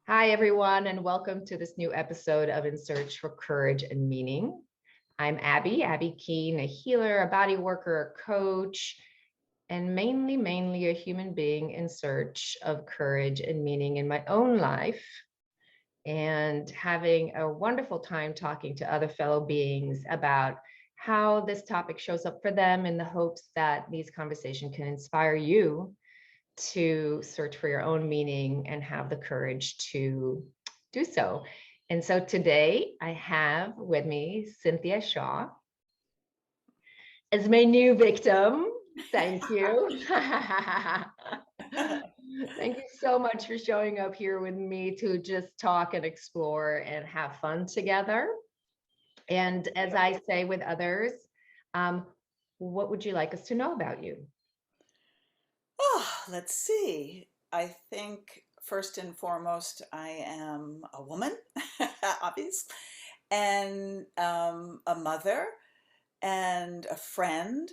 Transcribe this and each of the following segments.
Hi, everyone, and welcome to this new episode of In Search for Courage and Meaning. I'm Abi Keene, a healer, a body worker, a coach, and mainly a human being in search of courage and meaning in my own life, and having a wonderful time talking to other fellow beings about how this topic shows up for them in the hopes that these conversations can inspire you to search for your own meaning and have the courage to do so. And so today I have with me Cynthia Shaw as my new victim. Thank you. Thank you so much for showing up here with me to just talk and explore and have fun together. And as I say with others, what would you like us to know about you? Oh, let's see. I think first and foremost, I am a woman, obvious, and a mother, and a friend,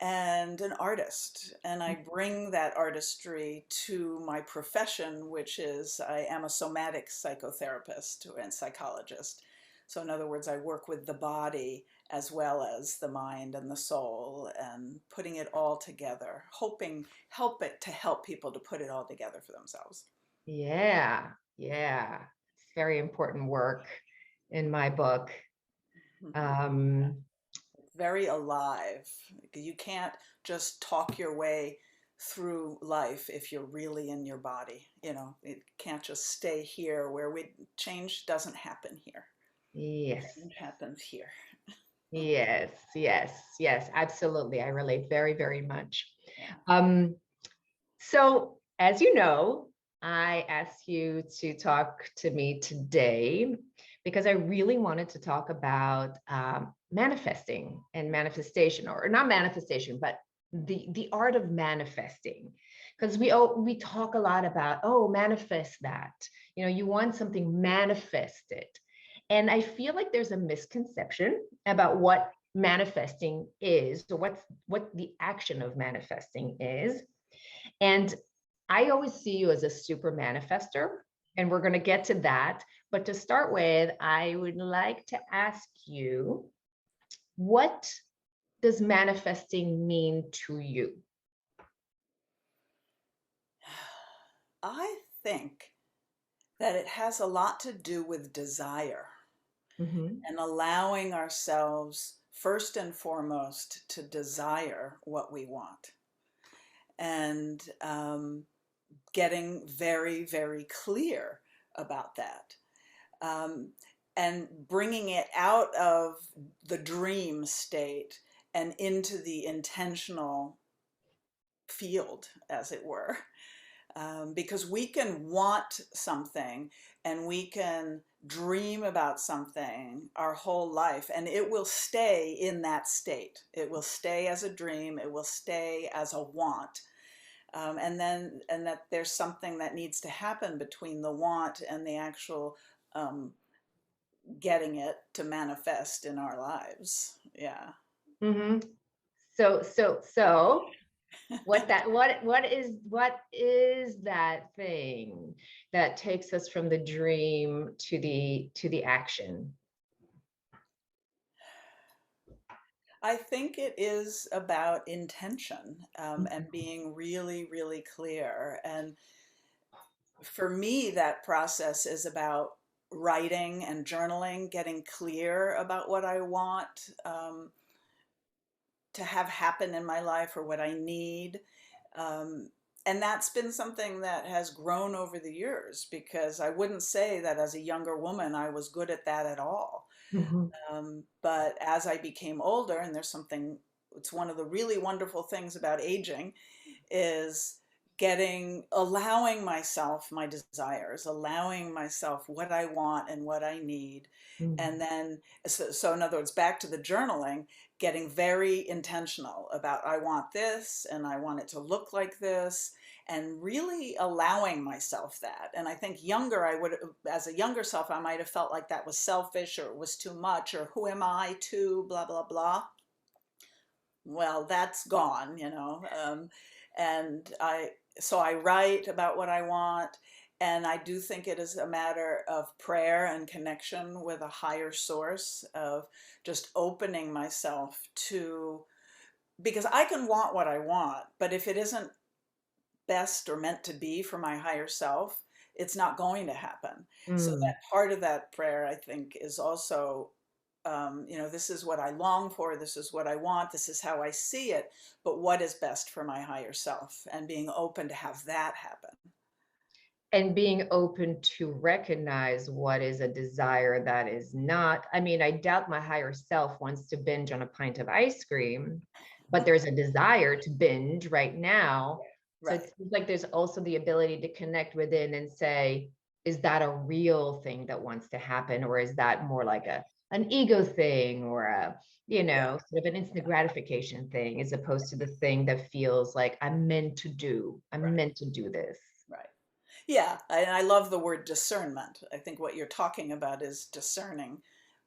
and an artist. And I bring that artistry to my profession, which is I am a somatic psychotherapist and psychologist. So, in other words, I work with the body as well as the mind and the soul and putting it all together, hoping help it to help people to put it all together for themselves. Yeah. It's very important work in my book. Um, Very alive. You can't just talk your way through life if you're really in your body. It can't just stay here where change doesn't happen here. yes, Change happens here. yes, absolutely. I relate very much. Yeah. Um, so, as you know, I asked you to talk to me today because I really wanted to talk about manifesting and manifestation, or not manifestation, but the art of manifesting. Because we talk a lot about, oh, manifest that. You want something manifested, and I feel like there's a misconception about what manifesting is, or what the action of manifesting is. And I always see you as a super manifester, and we're going to get to that. But to start with, I would like to ask you, what does manifesting mean to you? I think that it has a lot to do with desire Mhm. and allowing ourselves, first and foremost, to desire what we want and getting very clear about that. Um, and bringing it out of the dream state and into the intentional field, as it were. Because we can want something and we can dream about something our whole life, and it will stay in that state. It will stay as a dream, it will stay as a want. And that there's something that needs to happen between the want and the actual um, getting it to manifest in our lives. Yeah. Mhm. So what is that thing that takes us from the dream to the action? I think it is about intention and being really clear. And for me, that process is about writing and journaling, getting clear about what I want to have happen in my life or what I need. Um, and that's been something that has grown over the years because I wouldn't say that as a younger woman I was good at that at all. Mhm. But as I became older, and it's one of the really wonderful things about aging is allowing myself my desires, allowing myself what I want and what I need. And Mhm. then, so in other words, back to the journaling, getting very intentional about I want this and I want it to look like this, and really allowing myself that. And I think as a younger self, I might have felt like that was selfish or it was too much or who am I to blah, blah, blah. Well, that's gone. And so I write about what I want, And I do think it is a matter of prayer and connection with a higher source, of just opening myself to, because I can want what I want, but if it isn't best or meant to be for my higher self, it's not going to happen. So Mm. that part of that prayer, I think, is also, this is what I long for, this is what I want, this is how I see it, but what is best for my higher self, and being open to have that happen. And being open to recognize what is a desire that is not. I mean, I doubt my higher self wants to binge on a pint of ice cream, but there's a desire to binge right now. So Right, it seems like there's also the ability to connect within and say, is that a real thing that wants to happen? Or is that more like an ego thing, or yeah, sort of an instant gratification thing, as opposed to the thing that feels like I'm right, meant to do this. right. Yeah, and I love the word discernment. I think what you're talking about is discerning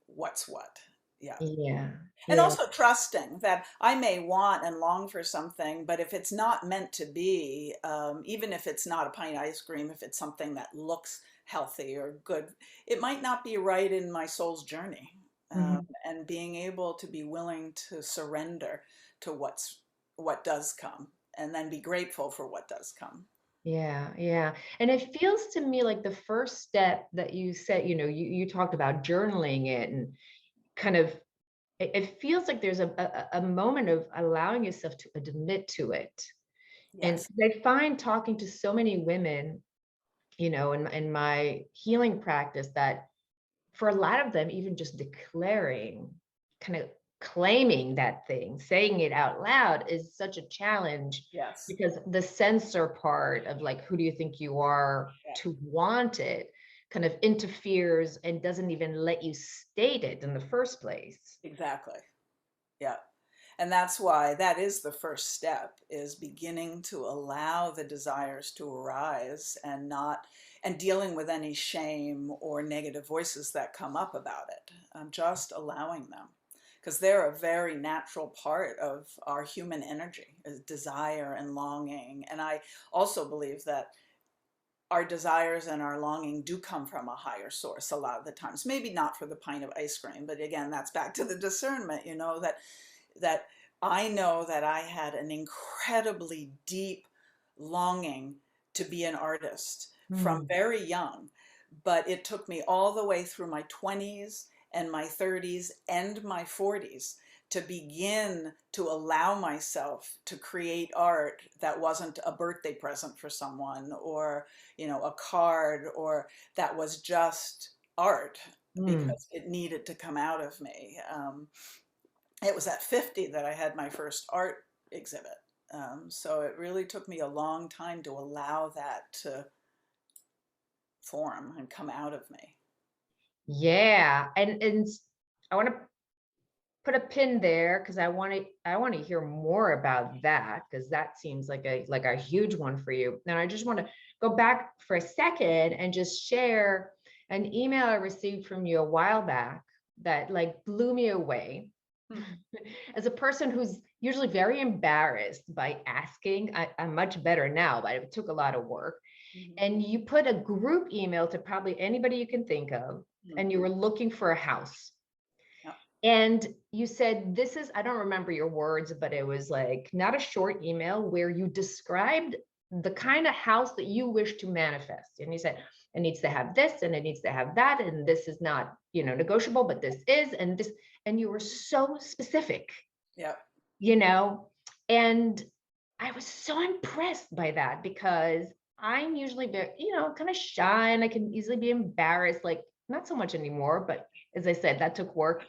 what's what. Yeah. Yeah, And yeah. also trusting that I may want and long for something, but if it's not meant to be, even if it's not a pint of ice cream, if it's something that looks healthy or good, it might not be right in my soul's journey. Mhm. And being able to be willing to surrender to what does come, and then be grateful for what does come. Yeah, yeah. And it feels to me like the first step that you said, you talked about journaling it, and kind of it feels like there's a moment of allowing yourself to admit to it. And Yes. I find talking to so many women, in my healing practice, that for a lot of them, even just declaring, kind of claiming that thing, saying it out loud, is such a challenge, Yes. because the censor part of, like, who do you think you are Yeah. to want it, kind of interferes and doesn't even let you state it in the first place. Exactly. Yeah. And that's why that is the first step, is beginning to allow the desires to arise, and not, and dealing with any shame or negative voices that come up about it. Just allowing them, because they're a very natural part of our human energy, is desire and longing. And I also believe that our desires and our longing do come from a higher source a lot of the times. Maybe not for the pint of ice cream, but again, that's back to the discernment, that I know that I had an incredibly deep longing to be an artist from Hmm. very young, but it took me all the way through my 20s and my 30s and my 40s to begin to allow myself to create art that wasn't a birthday present for someone, or a card, or that was just art, Hmm. because it needed to come out of me. It was at 50 that I had my first art exhibit. So it really took me a long time to allow that to form and come out of me. Yeah, and I want to put a pin there, because I want to hear more about that, because that seems like a huge one for you. And I just want to go back for a second and just share an email I received from you a while back that, like, blew me away. Hmm. As a person who's usually very embarrassed by asking, I'm much better now, but it took a lot of work. Mhm. And you put a group email to probably anybody you can think of, Hmm. and you were looking for a house. Yeah. And you said, this is, I don't remember your words, but it was like not a short email, where you described the kind of house that you wish to manifest. And you said, it needs to have this and it needs to have that. And this is not, negotiable, but this is, and this. And you were so specific, Yeah. you know, and I was so impressed by that, because I'm usually very, kind of shy, and I can easily be embarrassed, like, not so much anymore, but as I said, that took work.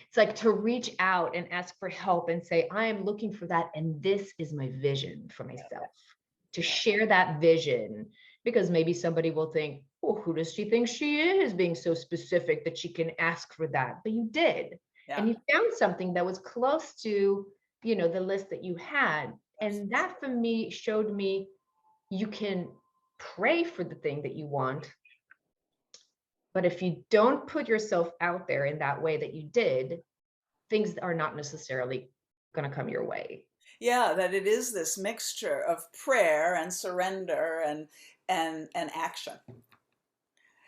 It's like to reach out and ask for help and say, I am looking for that. And this is my vision for myself, to Yeah. share that vision, because maybe somebody will think, well, who does she think she is, being so specific that she can ask for that? But you did. Yeah. And you found something that was close to, the list that you had. Yes. And that, for me, showed me you can pray for the thing that you want, but if you don't put yourself out there in that way that you did, things are not necessarily going to come your way. Yeah, that it is this mixture of prayer and surrender, and and action.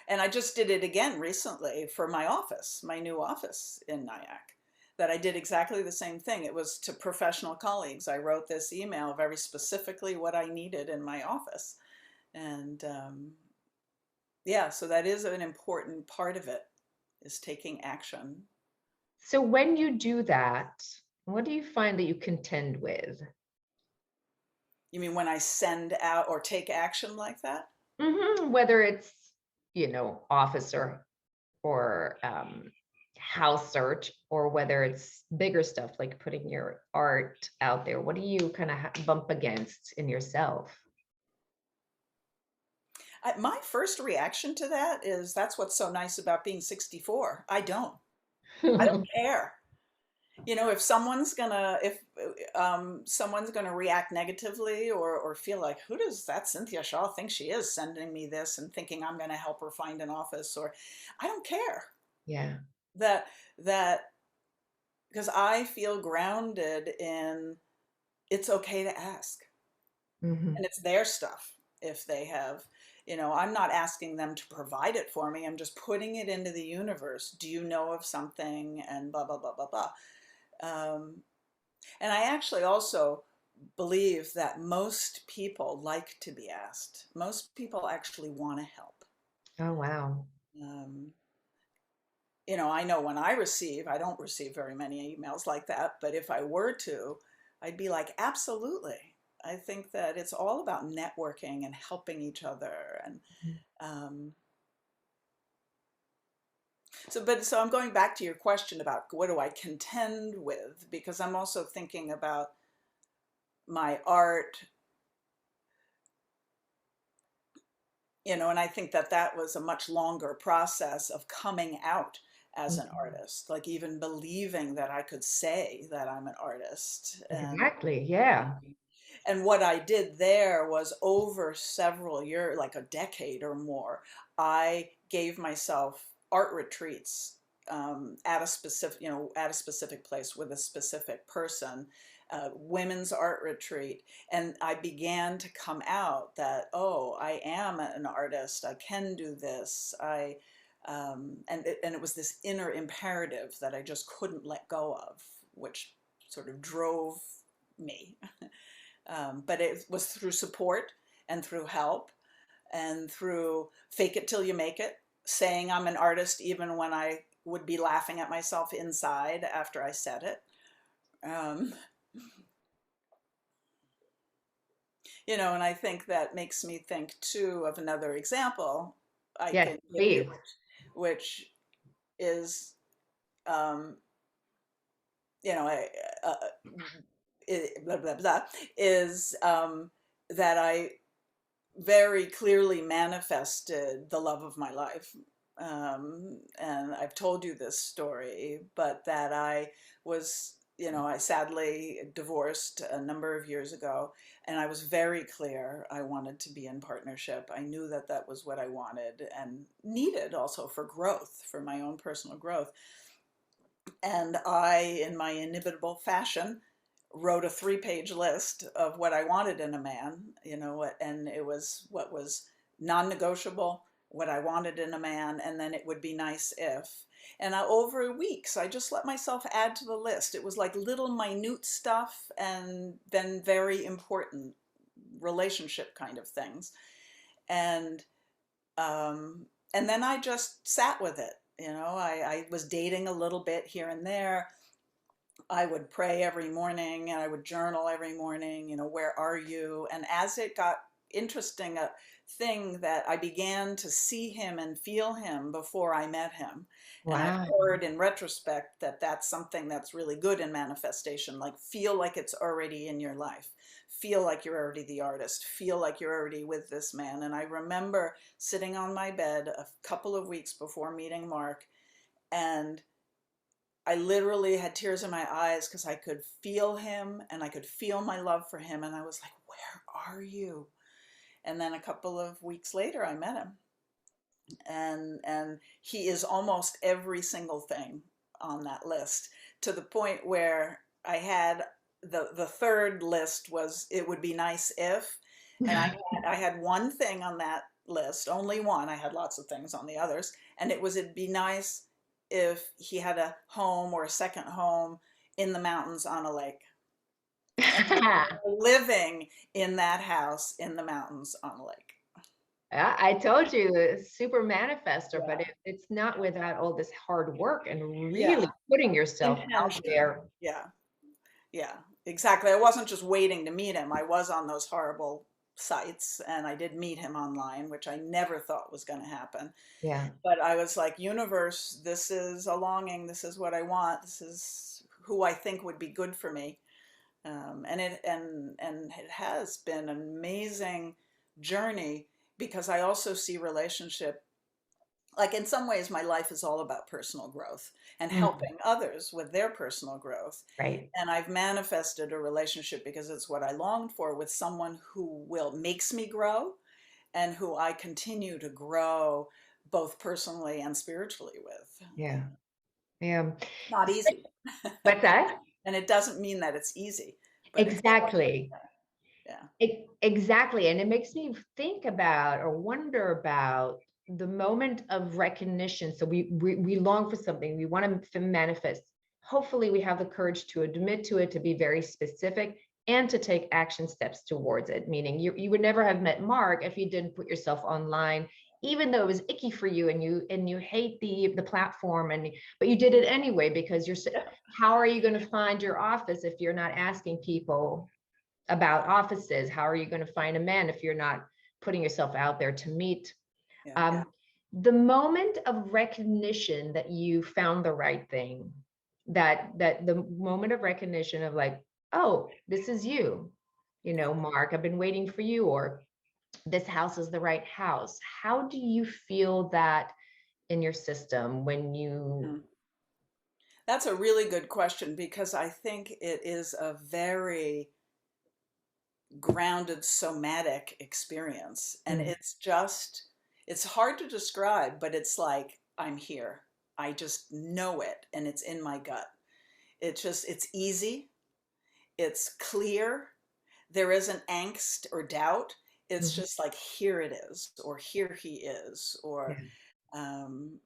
And I just did it again recently for my office, my new office in Nyack, that I did exactly the same thing. It was to professional colleagues. I wrote this email very specifically what I needed in my office. And yeah, so that is an important part of it, is taking action. So when you do that, what do you find that you contend with? You mean when I send out or take action like that? Whether it's, office or house search, or whether it's bigger stuff like putting your art out there, what do you kind of bump against in yourself? My first reaction to that is that's what's so nice about being 64. I don't care. If someone's gonna react negatively or feel like, who does that Cynthia Shaw think she is, sending me this and thinking I'm gonna help her find an office, or I don't care. Yeah. That because I feel grounded in, it's okay to ask, Hmm. and it's their stuff. If they have, I'm not asking them to provide it for me. I'm just putting it into the universe. Do you know of something? And blah blah blah blah blah. um, And I actually also believe that most people like to be asked. Most people actually want to help. Oh, wow. Um, I know when I don't receive very many emails like that, but if I were to, I'd be like, absolutely. I think that it's all about networking and helping each other. And um, so I'm going back to your question about what do I contend with, because I'm also thinking about my art, and I think that that was a much longer process of coming out as an Mhm. artist, like even believing that I could say that I'm an artist. Exactly. Yeah. And what I did there was, over several years, like a decade or more, I gave myself art retreats, at a specific place with a specific person, women's art retreat. And I began to come out that, oh, I am an artist. I can do this. And it was this inner imperative that I just couldn't let go of, which sort of drove me. But it was through support and through help and through fake it till you make it, saying I'm an artist even when I would be laughing at myself inside after I said it. Um, and I think that makes me think too of another example I Yes, can give you, please. which is, um, you know, I, uh, blah, blah, blah, is that I very clearly manifested the love of my life. And I've told you this story, but that I was, I sadly divorced a number of years ago, and I was very clear I wanted to be in partnership. I knew that that was what I wanted and needed also for growth, for my own personal growth. And I, in my inimitable fashion, wrote a 3-page list of what I wanted in a man, and it was what was non-negotiable, what I wanted in a man, and then it would be nice if. And over weeks, I just let myself add to the list. It was like little minute stuff and then very important relationship kind of things. And um, and then I just sat with it. I was dating a little bit here and there. I would pray every morning and I would journal every morning, where are you? And as it got interesting, a thing that I began to see him and feel him before I met him. And I've Wow. heard in retrospect that that's something that's really good in manifestation, like feel like it's already in your life. Feel like you're already the artist. Feel like you're already with this man. And I remember sitting on my bed a couple of weeks before meeting Mark, and I literally had tears in my eyes because I could feel him and I could feel my love for him. And I was like, where are you? And then a couple of weeks later, I met him. And he is almost every single thing on that list, to the point where I had the third list was, it would be nice if. And I had one thing on that list, only one. I had lots of things on the others, and it was it'd be nice if he had a home or a second home in the mountains on a lake, and living in that house in the mountains on a lake. Yeah, I told you, super manifester, but Yeah, it's not without all this hard work and yeah, really putting yourself out intention. there. Yeah, yeah, exactly. I wasn't just waiting to meet him. I was on those horrible sites, and I did meet him online, which I never thought was going to happen. Yeah. But I was like, universe, this is a longing. This is what I want. This is who I think would be good for me. And it has been an amazing journey, because I also see relationship, like in some ways my life is all about personal growth and Mm, helping others with their personal growth. right. And I've manifested a relationship, because it's what I longed for, with someone who will makes me grow, and who I continue to grow both personally and spiritually with. Yeah. Yeah. Not easy. What's that? And it doesn't mean that it's easy, but it's Exactly. yeah. Exactly. And it makes me think about or wonder about the moment of recognition. So we long for something, we want to manifest. Hopefully, we have the courage to admit to it, to be very specific, and to take action steps towards it. Meaning, you would never have met Mark if you didn't put yourself online, even though it was icky for you and you hate the platform, but you did it anyway because how are you going to find your office if you're not asking people about offices? How are you going to find a man if you're not putting yourself out there to meet? Yeah. Um, the moment of recognition that you found the right thing, that the moment of recognition of like, oh, this is you, Mark, I've been waiting for you, or this house is the right house. How do you feel that in your system when you? Mm. That's a really good question, because I think it is a very grounded somatic experience. And Mm, it's hard to describe, but it's like, I'm here. I just know it, and it's in my gut. It's easy. It's clear. There isn't angst or doubt. It's mhm, just like, here it is, or here he is, or, yeah. um,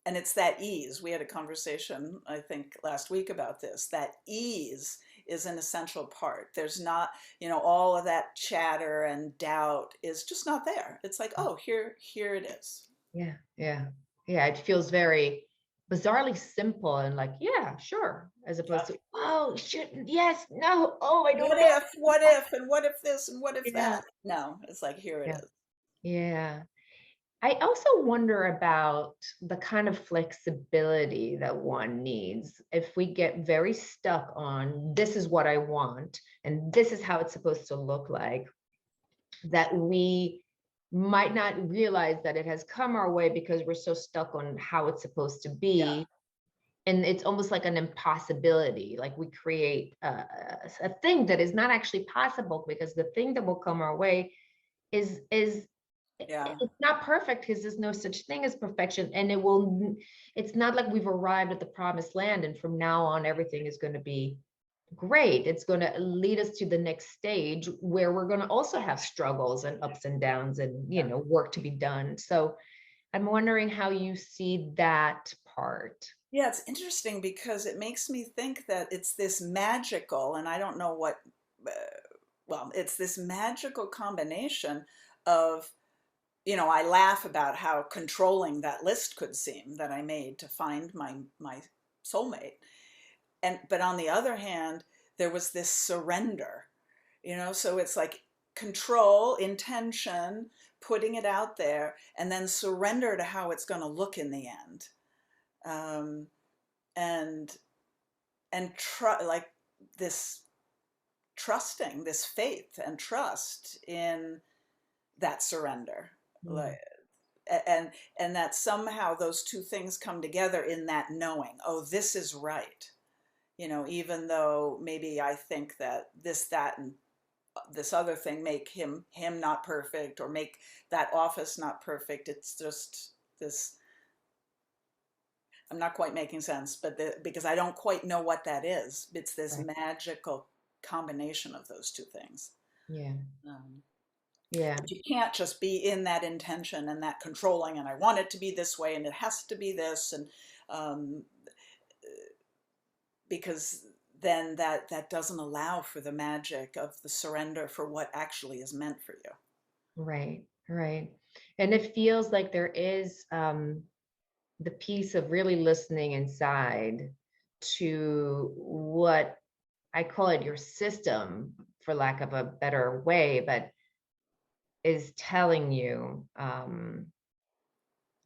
and it's that ease. We had a conversation, I think, last week about this. That ease is an essential part. There's not, all of that chatter and doubt is just not there. It's like, oh, here it is. Yeah, yeah, yeah. It feels very bizarrely simple and like, yeah, sure, as opposed Yeah. to, oh, shouldn't, yes, no, oh, I don't What know. if, what if, and what if this, and what if Yeah, that? No, it's like, here it yeah, is. yeah. I also wonder about the kind of flexibility that one needs if we get very stuck on this is what I want and this is how it's supposed to look like, that we might not realize that it has come our way because we're so stuck on how it's supposed to Yeah, be. And it's almost like an impossibility, like we create a thing that is not actually possible because the thing that will come our way is yeah, it's not perfect because there's no such thing as perfection, and it's not like we've arrived at the promised land and from now on everything is going to be great. It's going to lead us to the next stage where we're going to also have struggles and ups and downs and yeah. work to be done. So I'm wondering how you see that part. Yeah, it's interesting, because it makes me think that it's this magical, and I don't know what, uh, well, it's this magical combination of, I laugh about how controlling that list could seem that I made to find my soulmate. But on the other hand, there was this surrender, so it's like control, intention, putting it out there, and then surrender to how it's going to look in the end. Um, and like this trusting, this faith and trust in that surrender, Mm, like, and that somehow those two things come together in that knowing, oh, this is right, even though maybe I think that this, that, and this other thing make him not perfect, or make that office not perfect. It's just this, I'm not quite making sense, but because I don't quite know what that is. It's this right. magical combination of those two things. Yeah. Um, Yeah. but you can't just be in that intention and that controlling, and I want it to be this way, and it has to be this, and um, because then that doesn't allow for the magic of the surrender for what actually is meant for you. Right. Right. And it feels like there is the piece of really listening inside to what I call it your system, for lack of a better way, but is telling you,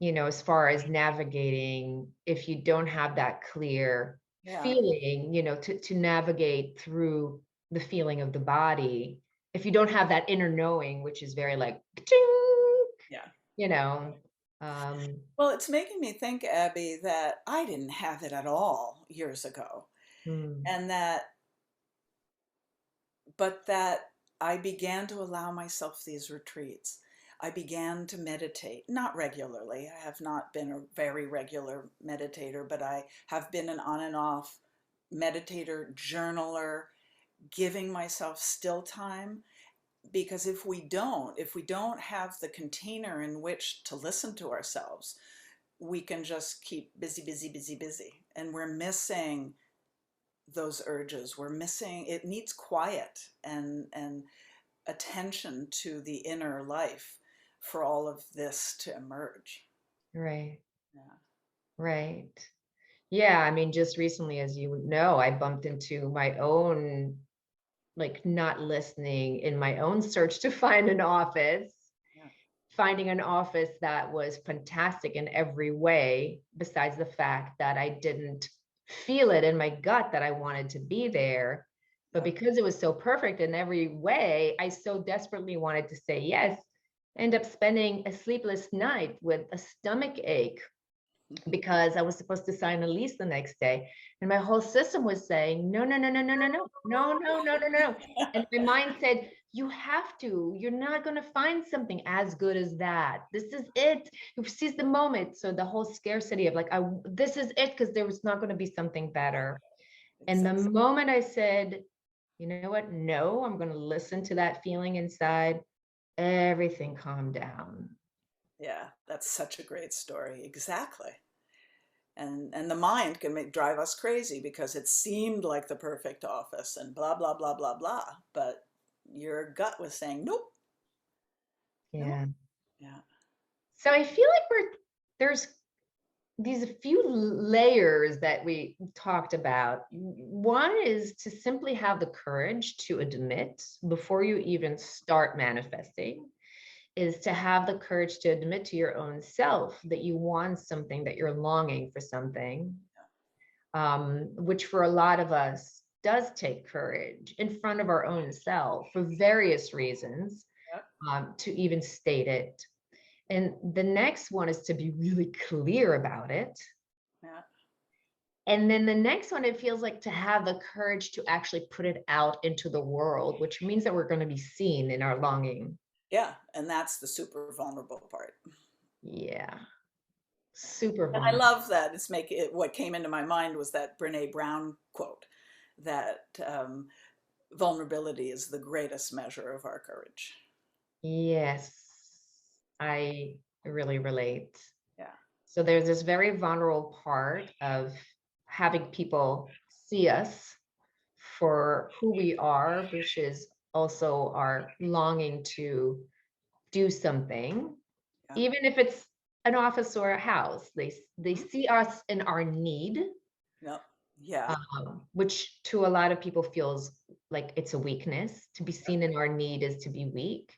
as far as navigating, if you don't have that clear Yeah, feeling, to navigate through the feeling of the body, if you don't have that inner knowing, which is very like, "Ka-ching," yeah. you know, um, Well, it's making me think, Abby, that I didn't have it at all years ago, mm, and that I began to allow myself these retreats. I began to meditate, not regularly. I have not been a very regular meditator, but I have been an on and off meditator, journaler, giving myself still time. Because if we don't have the container in which to listen to ourselves, we can just keep busy, busy, busy, busy. And we're missing those urges. We're missing, it needs quiet and attention to the inner life for all of this to emerge. right, Yeah. right. Yeah, I mean, just recently, as you know, I bumped into my own, like, not listening in my own search to find an office, Yeah. finding an office that was fantastic in every way, besides the fact that I didn't feel it in my gut that I wanted to be there. But Yeah. because it was so perfect in every way, I so desperately wanted to say yes. End up spending a sleepless night with a stomach ache because I was supposed to sign a lease the next day. And my whole system was saying, no, no, no, no, no, no, no, no, no, no, no, no. And my mind said, you have to, you're not going to find something as good as that. This is it. You seize the moment. So the whole scarcity of like, this is it, because there was not going to be something better. And the Exactly. moment I said, you know what? No, I'm going to listen to that feeling inside, everything calmed down. Yeah, that's such a great story. Exactly. And the mind can drive us crazy because it seemed like the perfect office and blah blah blah blah blah, but your gut was saying nope, nope. Yeah. Yeah. So I feel like there's these few layers that we talked about. One is to simply have the courage to admit before you even start manifesting, is to have the courage to admit to your own self that you want something, that you're longing for something, which for a lot of us does take courage in front of our own self for various reasons, Yep. to even state it. And the next one is to be really clear about it. Yeah. And then the next one, it feels like to have the courage to actually put it out into the world, which means that we're going to be seen in our longing. Yeah, and that's the super vulnerable part. Yeah, super And I vulnerable. love that. What came into my mind was that Brene Brown quote that vulnerability is the greatest measure of our courage. Yes, I really relate. Yeah. So there's this very vulnerable part of having people see us for who we are, which is also our longing to do something, Yeah. even if it's an office or a house. They Mhm. see us in our need, Yep. Yeah. which to a lot of people feels like it's a weakness. To be Yep. seen in our need is to be weak.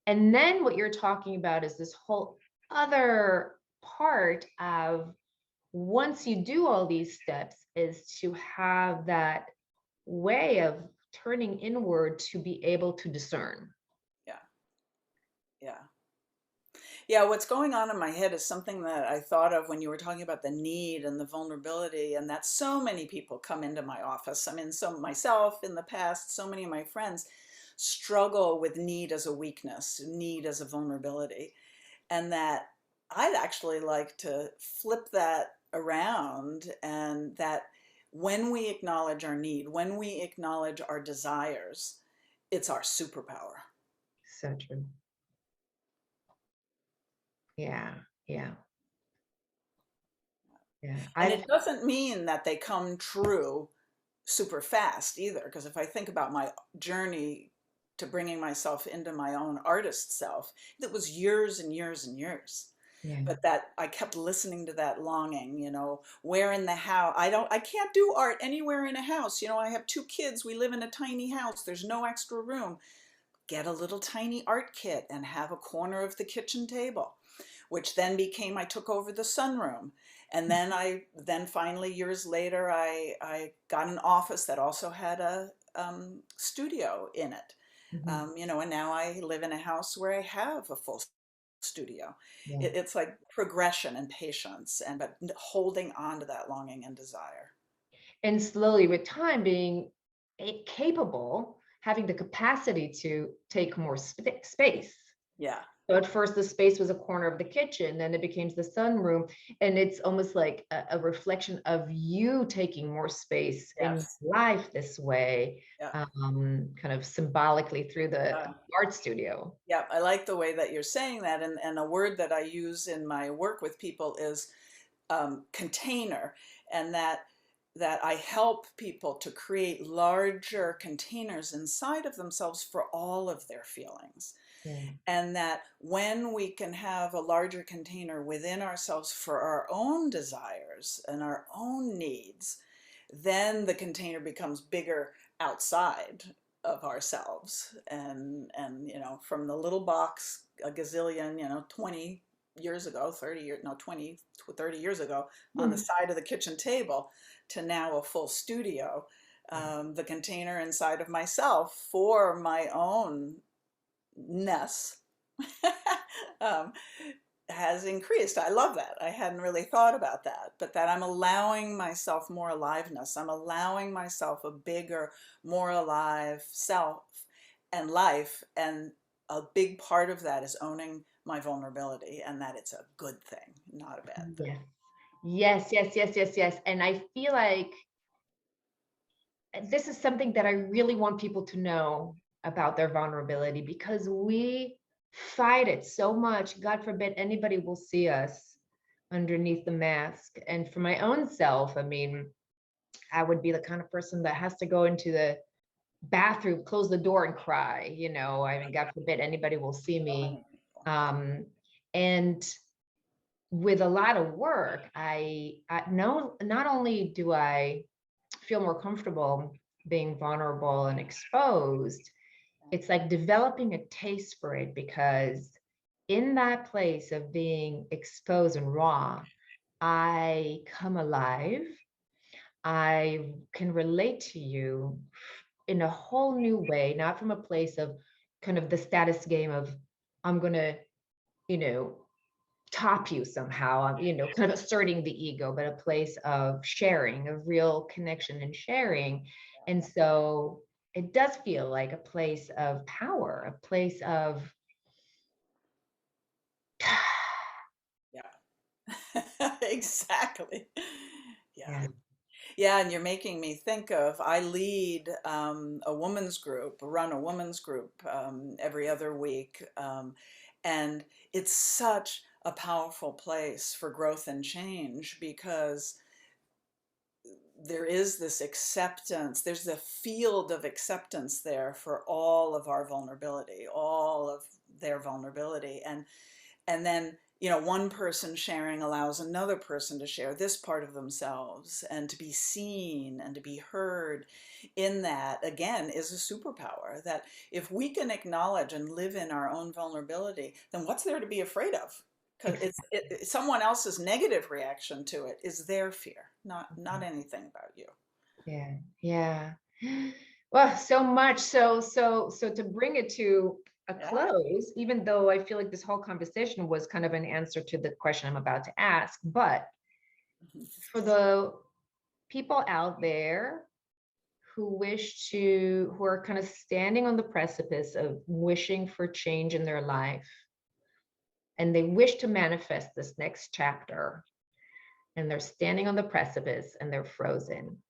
And then what you're talking about is this whole other part of, once you do all these steps, is to have that way of turning inward to be able to discern. Yeah. Yeah. Yeah, what's going on in my head is something that I thought of when you were talking about the need and the vulnerability, and that so many people come into my office. I mean, so myself in the past, so many of my friends struggle with need as a weakness, need as a vulnerability, and that I'd actually like to flip that around, and that when we acknowledge our need, when we acknowledge our desires, it's our superpower. So true. Yeah. Yeah. Yeah. And I've it doesn't mean that they come true super fast either, because if I think about my journey to bringing myself into my own artist self, it was years and years and years. yeah. But that I kept listening to that longing, where in the house, I can't do art anywhere in a house. I have 2 kids, we live in a tiny house, there's no extra room. Get a little tiny art kit and have a corner of the kitchen table, which then became, I took over the sunroom. And then finally years later, I got an office that also had a studio in it. Mhm. And now I live in a house where I have a full studio. Yeah. It's like progression and patience, but holding on to that longing and desire. And slowly with time being capable, having the capacity to take more space. Yeah. So at first the space was a corner of the kitchen, then it became the sunroom. And it's almost like a reflection of you taking more space in Yes. life this way, Yeah. kind of symbolically through the Yeah. art studio. Yeah, I like the way that you're saying that. And a word that I use in my work with people is container, and that I help people to create larger containers inside of themselves for all of their feelings. Yeah. And that when we can have a larger container within ourselves for our own desires and our own needs, then the container becomes bigger outside of ourselves. And from the little box a gazillion, 20 years ago, 30 years, no, 20, 30 years ago, on the side of the kitchen table, to now a full studio. The container inside of myself for my own ness um, has increased. I love that. I hadn't really thought about that, but that I'm allowing myself more aliveness. I'm allowing myself a bigger, more alive self and life. And a big part of that is owning my vulnerability, and that it's a good thing, not a bad thing. Yes. Yes, yes, yes, yes, yes. And I feel like this is something that I really want people to know about their vulnerability, because we fight it so much. God forbid anybody will see us underneath the mask. And for my own self, I mean, I would be the kind of person that has to go into the bathroom, close the door and cry, I mean, God forbid anybody will see So me. many people. And with a lot of work, I know not only do I feel more comfortable being vulnerable and exposed, it's like developing a taste for it, because in that place of being exposed and raw, I come alive. I can relate to you in a whole new way, not from a place of kind of the status game of I'm going to, you know, top you somehow, kind of asserting the ego, but a place of sharing, of real connection and sharing. And so it does feel like a place of power, a place of, Yeah. Exactly. Yeah. yeah. Yeah, and you're making me think of, I lead a women's group, run a women's group every other week. And it's such a powerful place for growth and change, because there is this acceptance, there's a field of acceptance there for all of our vulnerability, all of their vulnerability. And then one person sharing allows another person to share this part of themselves, and to be seen and to be heard in that, again, is a superpower. That if we can acknowledge and live in our own vulnerability, then what's there to be afraid of? Because someone else's negative reaction to it is their fear, not anything about you. Yeah, yeah. Well, so much. So to bring it to a Yeah. close, even though I feel like this whole conversation was kind of an answer to the question I'm about to ask, but Mhm. for the people out there who are kind of standing on the precipice of wishing for change in their life, and they wish to manifest this next chapter, and they're standing on the precipice and they're frozen,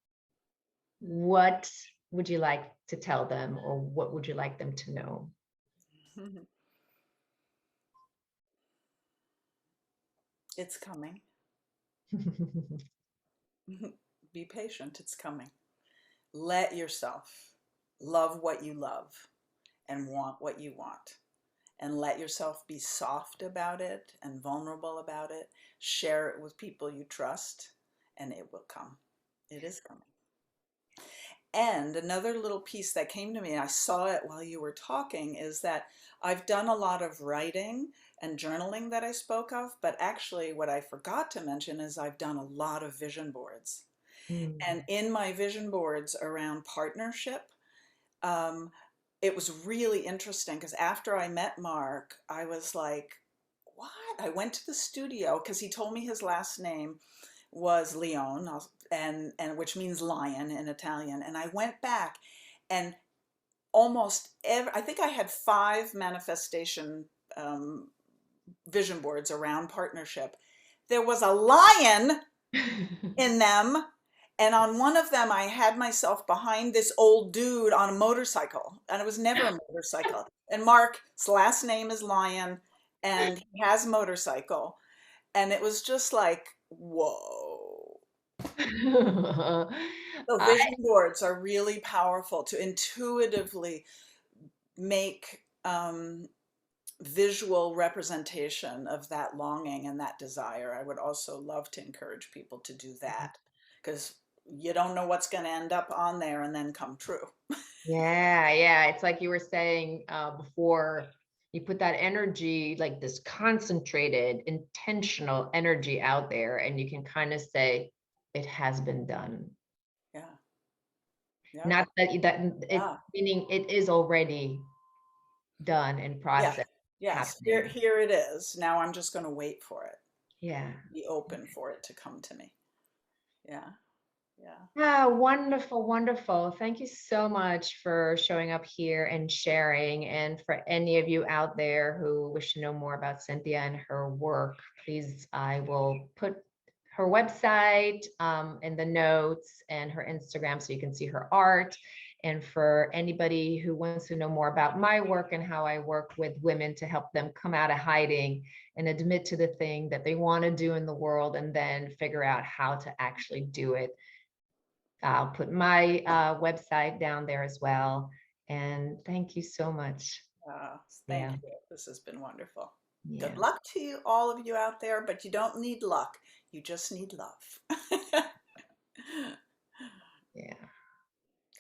what would you like to tell them, or what would you like them to know? It's coming. Be patient, it's coming. Let yourself love what you love and want what you want. And let yourself be soft about it and vulnerable about it. Share it with people you trust, and it will come. It is coming. And another little piece that came to me, and I saw it while you were talking, is that I've done a lot of writing and journaling that I spoke of, but actually, what I forgot to mention is I've done a lot of vision boards. And Mm. in my vision boards around partnership, um, it was really interesting because after I met Mark, I was like, what? I went to the studio because he told me his last name was Leon, and which means lion in Italian. And I went back, and almost every, I think I had 5 manifestation um, vision boards around partnership. There was a lion in them. And on one of them, I had myself behind this old dude on a motorcycle, and it was never a motorcycle. And Mark's last name is Lion, and he has a motorcycle. And it was just like, whoa. So I, vision boards are really powerful to intuitively make visual representation of that longing and that desire. I would also love to encourage people to do that because you don't know what's going to end up on there and then come true. yeah, yeah. It's like you were saying before, you put that energy, like this concentrated, intentional energy out there, and you can kind of say, it has been done. Yeah. Yeah. Not that it, Yeah. meaning it is already done and Yeah. process Yes. Here, happening. here it is. Now I'm just going to wait for it, Yeah. be open for it to come to me. Yeah. Yeah. Ah, wonderful, wonderful. Thank you so much for showing up here and sharing. And for any of you out there who wish to know more about Cynthia and her work, please, I will put her website in the notes and her Instagram so you can see her art. And for anybody who wants to know more about my work and how I work with women to help them come out of hiding and admit to the thing that they want to do in the world and then figure out how to actually do it. I'll put my website down there as well. And thank you so much. Thank Yeah. you. This has been wonderful. Good Yeah. luck to you, all of you out there, but you don't need luck. You just need love. Yeah.